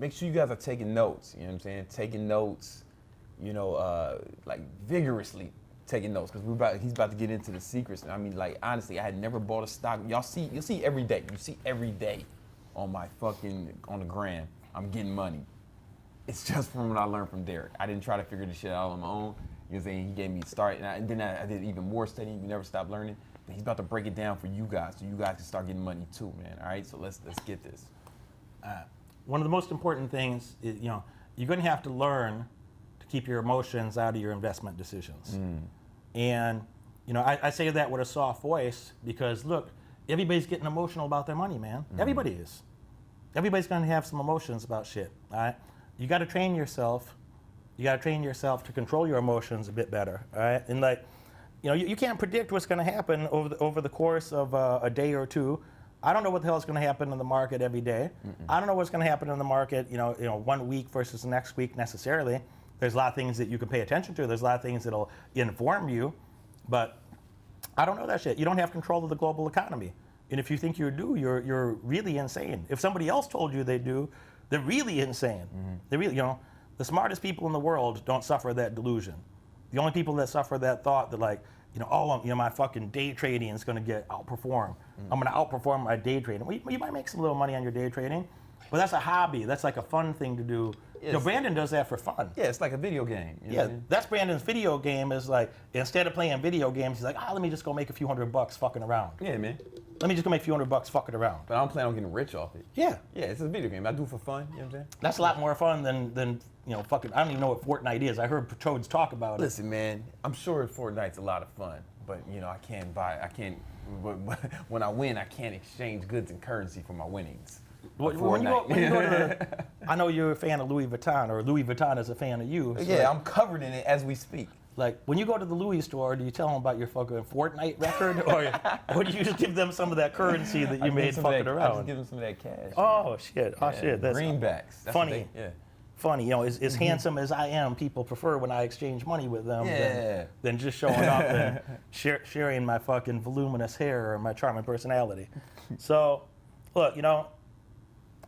make sure you guys are taking notes. You know what I'm saying? Taking notes, like vigorously taking notes, because he's about to get into the secrets. And I mean, like, honestly, I had never bought a stock. You'll see every day. You see every day on the gram, I'm getting money. It's just from what I learned from Derek. I didn't try to figure this shit out on my own. You know what I'm saying? He gave me a start, and then I did even more studying. We never stopped learning. But he's about to break it down for you guys, so you guys can start getting money too, man. All right, so let's get this. One of the most important things is, you're going to have to learn to keep your emotions out of your investment decisions. And, I say that with a soft voice because, look, everybody's getting emotional about their money, man. Everybody is. Everybody's going to have some emotions about shit, all right? You got to train yourself. You got to train yourself to control your emotions a bit better, all right? And, like, you can't predict what's going to happen over the course of a day or two. I don't know what the hell is going to happen in the market every day. I don't know what's going to happen in the market, 1 week versus the next week necessarily. There's a lot of things that you can pay attention to. There's a lot of things that'll inform you, but I don't know that shit. You don't have control of the global economy. And if you think you do, you're really insane. If somebody else told you they do, they're really insane. They really, the smartest people in the world don't suffer that delusion. The only people that suffer that thought that, like, my fucking day trading is going to get outperformed. I'm going to outperform my day trading. Well, you might make some little money on your day trading, but that's a hobby. That's like a fun thing to do. Yes. Brandon does that for fun. Yeah, it's like a video game. You know what I mean? That's Brandon's video game. Is like, instead of playing video games, he's like, let me just go make a few $100 fucking around. Yeah, man. Let me just go make a few $100 fucking around. But I don't plan on getting rich off it. Yeah. Yeah, it's a video game. I do it for fun. You know what I'm saying? That's a lot more fun than fucking. I don't even know what Fortnite is. I heard Toads talk about it. Listen, man, I'm sure Fortnite's a lot of fun, but I can't when I win, I can't exchange goods and currency for my winnings. When you go to I know you're a fan of Louis Vuitton, or Louis Vuitton is a fan of you. So yeah, I'm covered in it as we speak. Like, when you go to the Louis store, do you tell them about your fucking Fortnite record, or do you just give them some of that currency that you made fucking around? I just give them some of that cash. Oh shit! Oh shit! That's greenbacks. That's funny. Funny, as handsome as I am, people prefer when I exchange money with them than just showing up and sharing my fucking voluminous hair or my charming personality. So, look,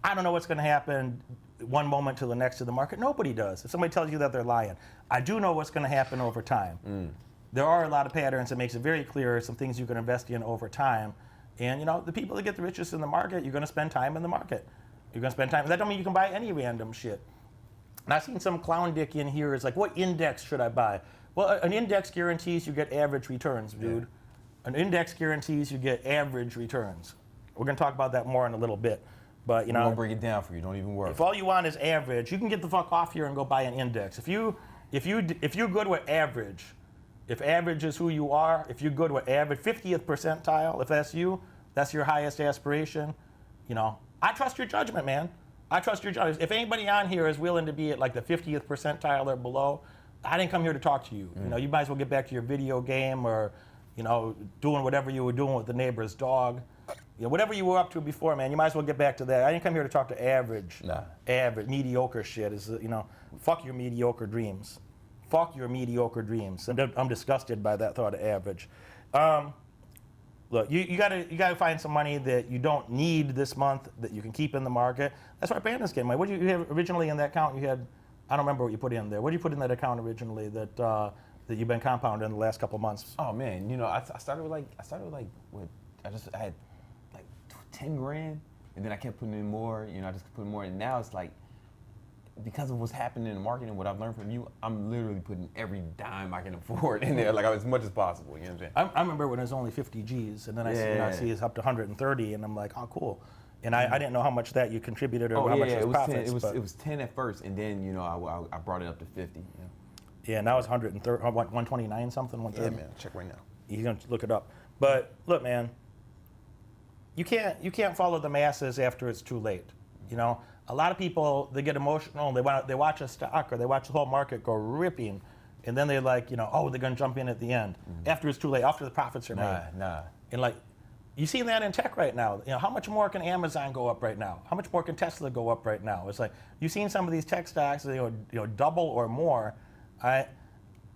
I don't know what's going to happen one moment to the next to the market. Nobody does. If somebody tells you that, they're lying. I do know what's going to happen over time. There are a lot of patterns that makes it very clear some things you can invest in over time. And, the people that get the richest in the market, you're going to spend time in the market. You're going to spend time. That don't mean you can buy any random shit. And I've seen some clown dick in here is like, what index should I buy? Well, an index guarantees you get average returns, dude. Yeah. An index guarantees you get average returns. We're going to talk about that more in a little bit. But, I'm going to break it down for you. Don't even worry. If all you want is average, you can get the fuck off here and go buy an index. If you're good with average, if average is who you are, if you're good with average, 50th percentile, if that's you, that's your highest aspiration, I trust your judgment, man. I trust your judgment. If anybody on here is willing to be at like the 50th percentile or below, I didn't come here to talk to you. You might as well get back to your video game or, doing whatever you were doing with the neighbor's dog. Whatever you were up to before, man, you might as well get back to that. I didn't come here to talk to average, mediocre shit. Fuck your mediocre dreams. Fuck your mediocre dreams. And I'm disgusted by that thought of average. Look, you gotta find some money that you don't need this month that you can keep in the market. That's why Brandon's getting money. What did you have originally in that account? You had, I don't remember what you put in there. What did you put in that account originally that you've been compounding in the last couple of months? Oh man, I started with I had like 10 grand, and then I kept putting in more. I just put more, and now it's like, because of what's happening in the market and what I've learned from you, I'm literally putting every dime I can afford in there, like as much as possible. You know what I'm saying? I remember when it was only 50 G's, and then I see it's up to 130, and I'm like, oh, cool. And I didn't know how much that you contributed or how much it was profits. 10, it was 10 at first, and then I brought it up to 50. Yeah, now it's 130, 129 something, 130. Yeah, man, check right now. You're gonna look it up. But look, man, you can't follow the masses after it's too late. A lot of people, they get emotional, they watch a stock or they watch the whole market go ripping, and then they're like, they're gonna jump in at the end. After it's too late, after the profits are made. Nah. And like, you see that in tech right now. How much more can Amazon go up right now? How much more can Tesla go up right now? It's like, you've seen some of these tech stocks, double or more.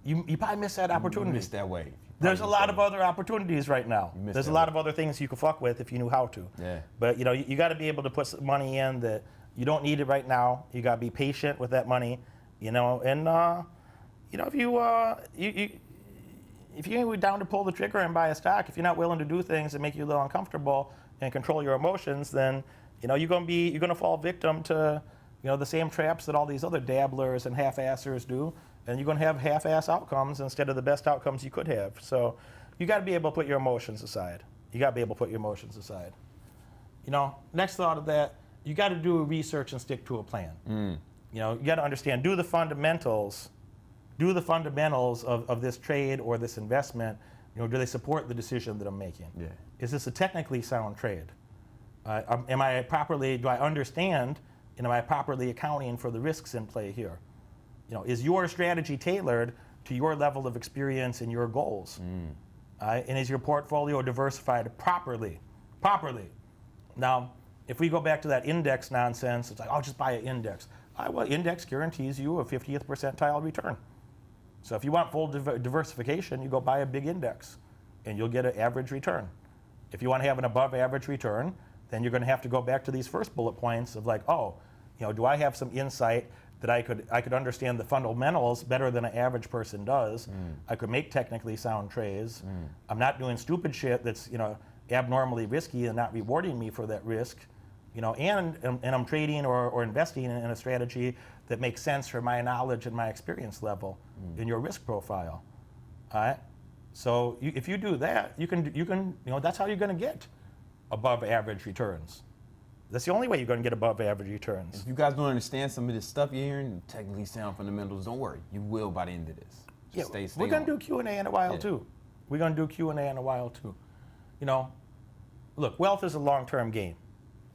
You probably missed that opportunity. You missed that wave. There's a lot of other opportunities right now. There's a lot of other things you could fuck with if you knew how to. Yeah. But you got to be able to put some money in that You don't need it right now. You got to be patient with that money, you know. And you know, if you ain't down to pull the trigger and buy a stock, if you're not willing to do things that make you a little uncomfortable and control your emotions, then you know you're gonna fall victim to, you know, the same traps that all these other dabblers and half-assers do, and you're gonna have half-ass outcomes instead of the best outcomes you could have. So you got to be able to put your emotions aside. You got to be able to put your emotions aside. You know, next thought of that, you got to do research and stick to a plan. You know, you got to understand, do the fundamentals of this trade or this investment. You know, do they support the decision that I'm making? Yeah. Is this a technically sound trade? Do I understand, and am I properly accounting for the risks in play here? You know, is your strategy tailored to your level of experience and your goals? And is your portfolio diversified properly? Now, if we go back to that index nonsense, it's like, oh, just buy an index. Well, index guarantees you a 50th percentile return. So if you want full diversification, you go buy a big index, and you'll get an average return. If you want to have an above average return, then you're going to have to go back to these first bullet points of like, oh, you know, do I have some insight that I could understand the fundamentals better than an average person does? I could make technically sound trades. I'm not doing stupid shit that's, you know, abnormally risky and not rewarding me for that risk. You know, and I'm trading or investing in a strategy that makes sense for my knowledge and my experience level in your risk profile. All right. So if you do that, you can you know, that's how you're going to get above average returns. That's the only way you're going to get above average returns. If you guys don't understand some of this stuff you're hearing, technically sound fundamentals, don't worry. You will by the end of this. Just stay we're going on. to do Q&A in a while too. We're going to do Q&A in a while too. You know, look, wealth is a long-term game.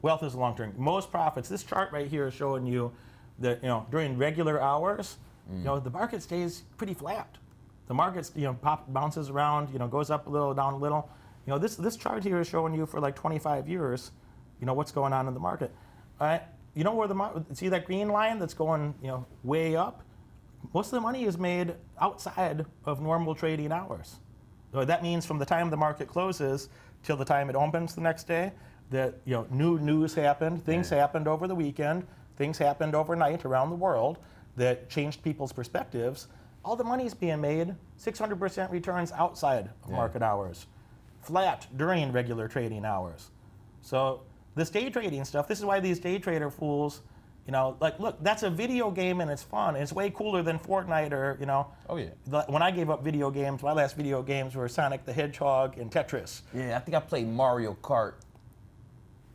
Wealth is a long-term. Most profits, this chart right here is showing you that, you know, during regular hours, you know, the market stays pretty flat. The market, you know, bounces around, you know, goes up a little, down a little. You know, this chart here is showing you for like 25 years, you know, what's going on in the market. All right. You know where see that green line that's going, you know, way up? Most of the money is made outside of normal trading hours. So that means from the time the market closes till the time it opens the next day, that, you know, new news happened, things happened over the weekend, things happened overnight around the world that changed people's perspectives. All the money is being made, 600% returns outside of market hours, flat during regular trading hours. So this day trading stuff, this is why these day trader fools, you know, like, look, that's a video game and it's fun. It's way cooler than Fortnite or, you know. Oh, yeah. When I gave up video games, my last video games were Sonic the Hedgehog and Tetris. Yeah, I think I played Mario Kart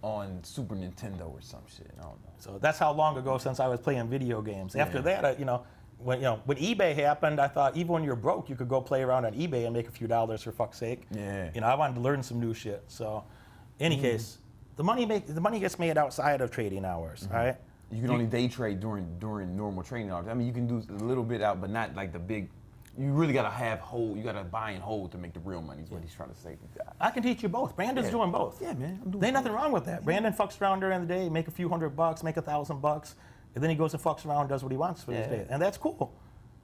on Super Nintendo or some shit. I don't know. So that's how long ago since I was playing video games. After that, you know, when eBay happened, I thought even when you're broke, you could go play around on eBay and make a few dollars for fuck's sake. Yeah. You know, I wanted to learn some new shit. So, in any case, the money gets made outside of trading hours. All right. You can only day trade during normal trading hours. I mean, you can do a little bit out, but not like the big. You really gotta have hold. You gotta buy and hold to make the real money. Is what he's trying to say to that. I can teach you both. Brandon's doing both. Yeah, man. I'm doing There ain't nothing wrong with that. Brandon fucks around during the day, make a few $100, make $1,000, and then he goes and fucks around and does what he wants for his day. And that's cool.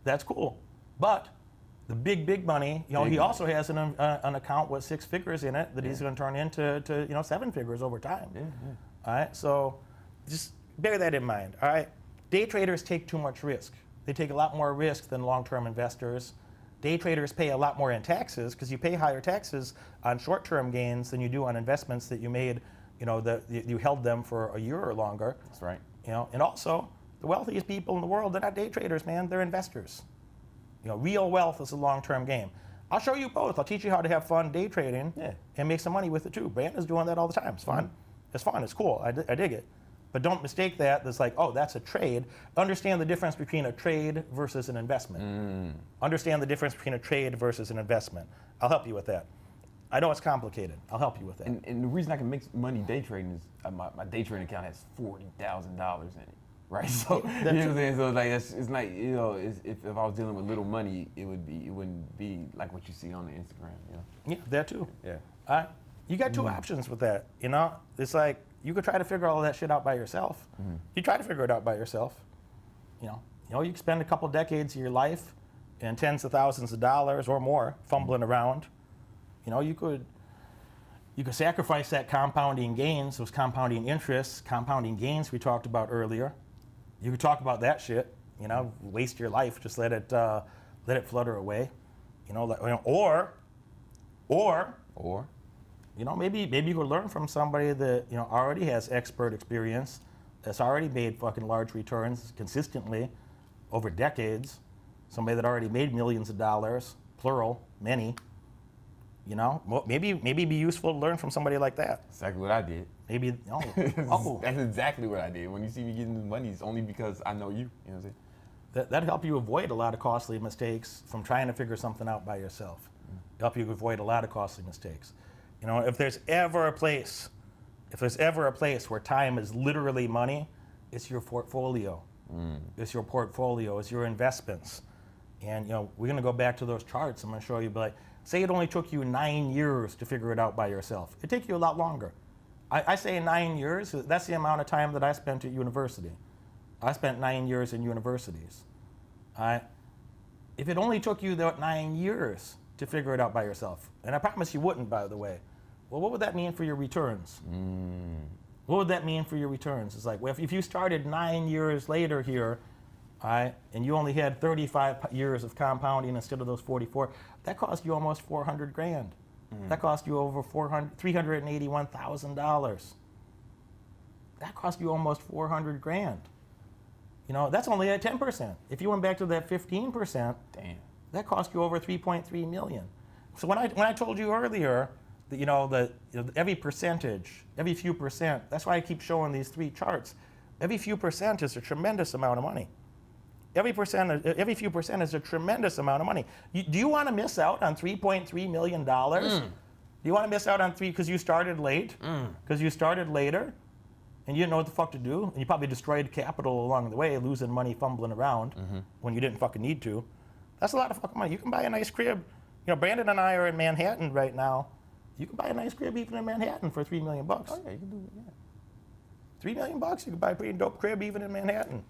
That's cool. But the big money, you know, he also has an account with 6 figures in it that he's going to turn into you know, 7 figures over time. All right. So just bear that in mind. All right. Day traders take too much risk. They take a lot more risk than long-term investors. Day traders pay a lot more in taxes because you pay higher taxes on short-term gains than you do on investments that you made, you know, that you held them for a year or longer. That's right. You know, and also the wealthiest people in the world, they're not day traders, man. They're investors. You know, real wealth is a long-term game. I'll show you both. I'll teach you how to have fun day trading and make some money with it too. Brandon's doing that all the time. It's fun. It's fun. It's cool. I dig it. But don't mistake that as like, oh, that's a trade. Understand the difference between a trade versus an investment. Understand the difference between a trade versus an investment. I'll help you with that. I know it's complicated. I'll help you with that. And the reason I can make money day trading is my day trading account has $40,000 in it, right? So you know what I'm saying. So like it's like, you know, if I was dealing with little money, it wouldn't be like what you see on the Instagram. You know? Yeah, that too. Yeah. You got two options with that. You know, it's like you could try to figure all that shit out by yourself. You try to figure it out by yourself. You know, you can spend a couple decades of your life and tens of thousands of dollars or more fumbling around. You know, you could You can sacrifice that compounding gains, those compounding interests, compounding gains we talked about earlier. You could talk about that shit, you know, waste your life, just let it flutter away, you know, or, you know, maybe you could learn from somebody that, you know, already has expert experience, that's already made fucking large returns consistently over decades, somebody that already made millions of dollars, plural, many. You know, maybe be useful to learn from somebody like that. Exactly what I did. Maybe, That's exactly what I did. When you see me getting the money, it's only because I know you. You know what I'm saying? That'd help you avoid a lot of costly mistakes from trying to figure something out by yourself. Help you avoid a lot of costly mistakes. You know, if there's ever a place where time is literally money, it's your portfolio. It's your portfolio. It's your investments. And, you know, we're going to go back to those charts. I'm going to show you, but say it only took you 9 years to figure it out by yourself. It'd take you a lot longer. I say 9 years, that's the amount of time that I spent at university. I spent 9 years in universities. If it only took you that 9 years to figure it out by yourself, and I promise you wouldn't, by the way, well, what would that mean for your returns? What would that mean for your returns? It's like, well, if you started 9 years later here, and you only had 35 years of compounding instead of those 44, that cost you almost 400 grand. That cost you over $381,000. That cost you almost 400 grand. You know, that's only at 10%. If you went back to that 15%, damn, that cost you over 3.3 million. So when I told you earlier that, you know, every percentage, every few percent, that's why I keep showing these three charts. Every few percent is a tremendous amount of money. Every few percent is a tremendous amount of money. Do you want to miss out on $3.3 million? Do you want to miss out on because you started late? Because you started later and you didn't know what the fuck to do? And you probably destroyed capital along the way, losing money, fumbling around when you didn't fucking need to. That's a lot of fucking money. You can buy a nice crib. You know, Brandon and I are in Manhattan right now. You can buy a nice crib even in Manhattan for $3 million. Oh yeah, you can do it, yeah. $3 million, you can buy a pretty dope crib even in Manhattan.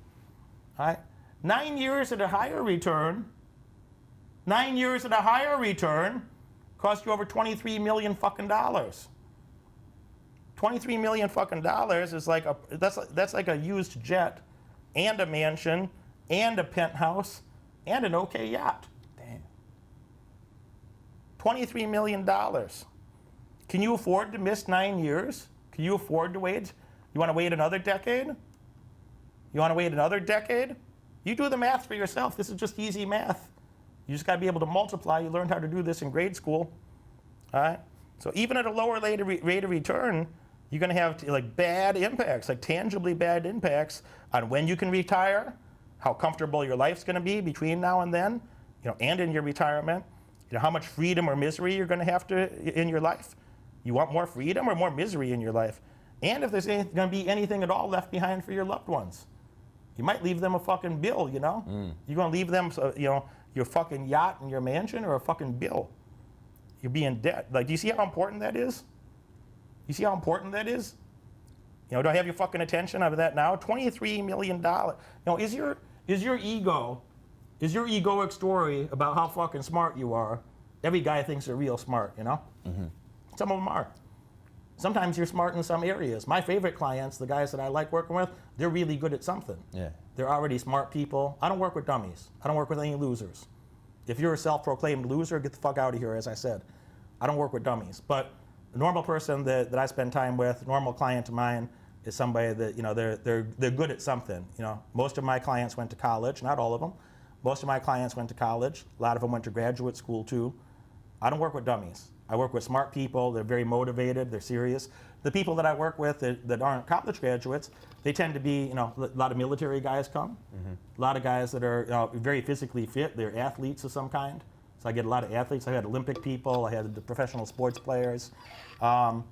All right? 9 years at a higher return, 9 years at a higher return cost you over $23 million fucking dollars. $23 million fucking dollars is like that's like a used jet and a mansion and a penthouse and an okay yacht. Damn. $23 million. Can you afford to miss 9 years? Can you afford to wait? You want to wait another decade? You want to wait another decade? You do the math for yourself. This is just easy math. You just got to be able to multiply. You learned how to do this in grade school. All right? So even at a lower rate of return, you're going to have like bad impacts, like tangibly bad impacts on when you can retire, how comfortable your life's going to be between now and then, you know, and in your retirement. You know, how much freedom or misery you're going to have in your life. You want more freedom or more misery in your life? And if there's going to be anything at all left behind for your loved ones. You might leave them a fucking bill, you know? You're going to leave them, you know, your fucking yacht and your mansion or a fucking bill. You'll be in debt. Like, do you see how important that is? You see how important that is? You know, do I have your fucking attention over that now? $23 million. You know, is your egoic story about how fucking smart you are? Every guy thinks they're real smart, you know? Some of them are. Sometimes you're smart in some areas. My favorite clients, the guys that I like working with, they're really good at something. Yeah. They're already smart people. I don't work with dummies. I don't work with any losers. If you're a self-proclaimed loser, get the fuck out of here, as I said. I don't work with dummies. But a normal person that I spend time with, a normal client of mine, is somebody that, you know, they're good at something. You know, most of my clients went to college, not all of them. Most of my clients went to college. A lot of them went to graduate school too. I don't work with dummies. I work with smart people. They're very motivated. They're serious. The people that I work with that aren't college graduates, they tend to be, you know, a lot of military guys come. A lot of guys that are, you know, very physically fit. They're athletes of some kind. So I get a lot of athletes. I had Olympic people. I had the professional sports players. You know,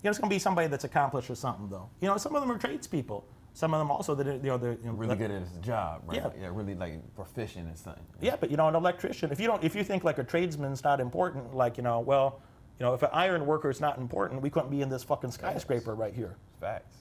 it's going to be somebody that's accomplished with something, though. You know, some of them are tradespeople. Some of them also that they're really good at his job, right? Yeah. Really like proficient in something. Yeah, but you know, an electrician. If you think like a tradesman's not important, like, you know, well, you know, if an iron worker is not important, we couldn't be in this fucking skyscraper right here. Facts.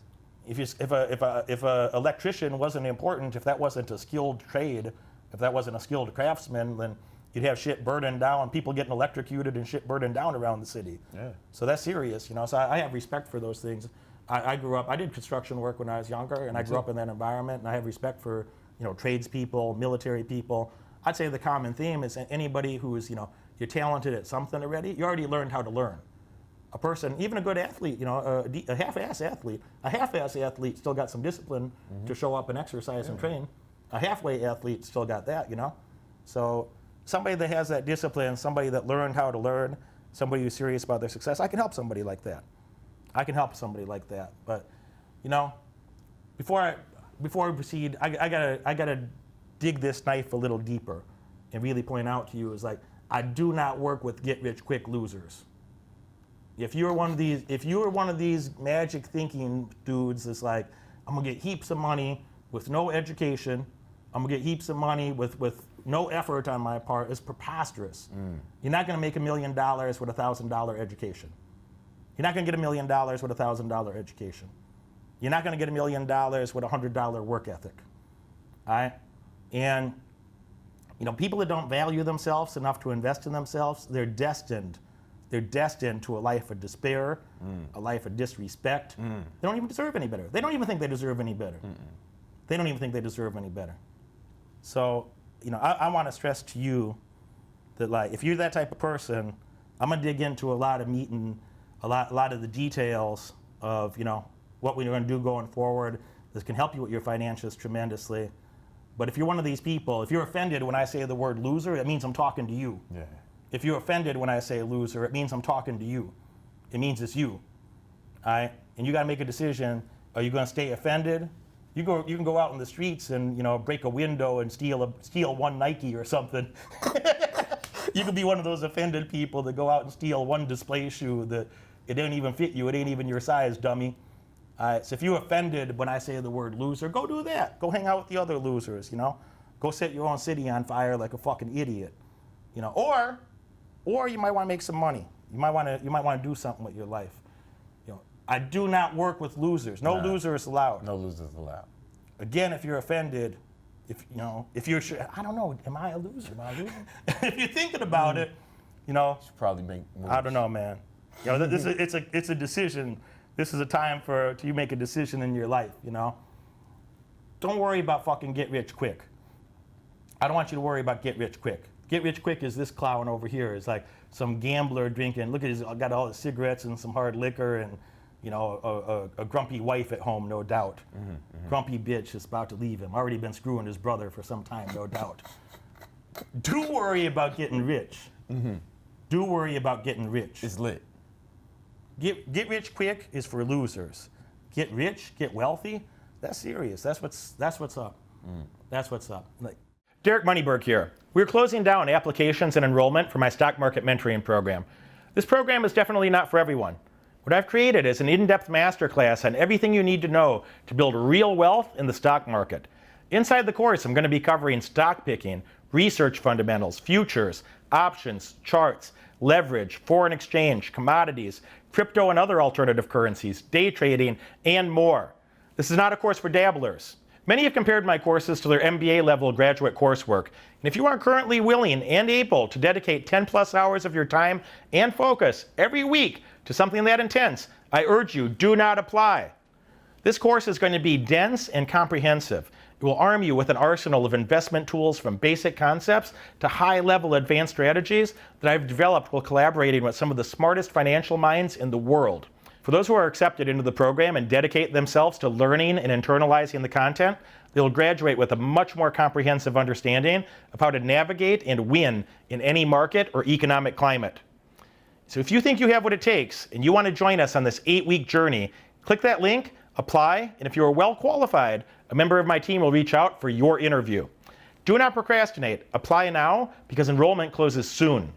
If a electrician wasn't important, if that wasn't a skilled trade, if that wasn't a skilled craftsman, then you'd have shit burning down, people getting electrocuted and shit burning down around the city. Yeah. So that's serious, you know. So I have respect for those things. I grew up, I did construction work when I was younger, and I grew up in that environment, and I have respect for, you know, tradespeople, military people. I'd say the common theme is anybody who is, you know, you're talented at something already, you already learned how to learn. A person, even a good athlete, you know, a half-ass athlete still got some discipline to show up and exercise and train. A halfway athlete still got that, you know. So somebody that has that discipline, somebody that learned how to learn, somebody who's serious about their success, I can help somebody like that. I can help somebody like that. But, you know, before we proceed, I gotta dig this knife a little deeper and really point out to you is like, I do not work with get-rich-quick losers. If you're one of these magic thinking dudes that's like, I'm gonna get heaps of money with no education, I'm gonna get heaps of money with no effort on my part, it's preposterous. You're not gonna make $1 million with a $1,000 education. You're not gonna get $1 million with a $1,000 education. You're not gonna get $1 million with a $100 work ethic. All right? And you know, people that don't value themselves enough to invest in themselves, they're destined to a life of despair, a life of disrespect. They don't even deserve any better. They don't even think they deserve any better. They don't even think they deserve any better. So, you know, I want to stress to you that, like, if you're that type of person, I'm gonna dig into a lot of meat and a lot of the details of, you know, what we're gonna do going forward. This can help you with your finances tremendously. But if you're one of these people, if you're offended when I say the word loser, it means I'm talking to you. Yeah. If you're offended when I say loser, it means I'm talking to you. It means it's you. All right? And you got to make a decision. Are you going to stay offended? You can go out in the streets and, you know, break a window and steal one Nike or something. You could be one of those offended people that go out and steal one display shoe that it didn't even fit you. It ain't even your size, dummy. All right? So if you're offended when I say the word loser, go do that. Go hang out with the other losers, you know? Go set your own city on fire like a fucking idiot. You know, or you might want to make some money. You might want to do something with your life. You know, I do not work with losers. No losers allowed. No losers allowed. Again, if you're offended, if you're sure, I don't know, am I a loser? If you're thinking about it, you know, Should probably make moves. I don't know, man. You know, it's a decision. This is a time to you make a decision in your life. You know, don't worry about fucking get rich quick. I don't want you to worry about get rich quick. Get rich quick is this clown over here. It's like some gambler drinking. Look at his, got all the cigarettes and some hard liquor and, you know, a grumpy wife at home, no doubt. Grumpy bitch is about to leave him. Already been screwing his brother for some time, no doubt. Do worry about getting rich. Do worry about getting rich. It's lit. Get rich quick is for losers. Get rich, get wealthy, that's serious. That's what's up. That's what's up. Like, Derek Moneyberg here. We're closing down applications and enrollment for my stock market mentoring program. This program is definitely not for everyone. What I've created is an in-depth masterclass on everything you need to know to build real wealth in the stock market. Inside the course, I'm going to be covering stock picking, research fundamentals, futures, options, charts, leverage, foreign exchange, commodities, crypto and other alternative currencies, day trading, and more. This is not a course for dabblers. Many have compared my courses to their MBA-level graduate coursework. And if you aren't currently willing and able to dedicate 10+ hours of your time and focus every week to something that intense, I urge you, do not apply. This course is going to be dense and comprehensive. It will arm you with an arsenal of investment tools from basic concepts to high-level advanced strategies that I've developed while collaborating with some of the smartest financial minds in the world. For those who are accepted into the program and dedicate themselves to learning and internalizing the content, they'll graduate with a much more comprehensive understanding of how to navigate and win in any market or economic climate. So if you think you have what it takes and you want to join us on this 8-week journey, click that link, apply, and if you are well qualified, a member of my team will reach out for your interview. Do not procrastinate. Apply now because enrollment closes soon.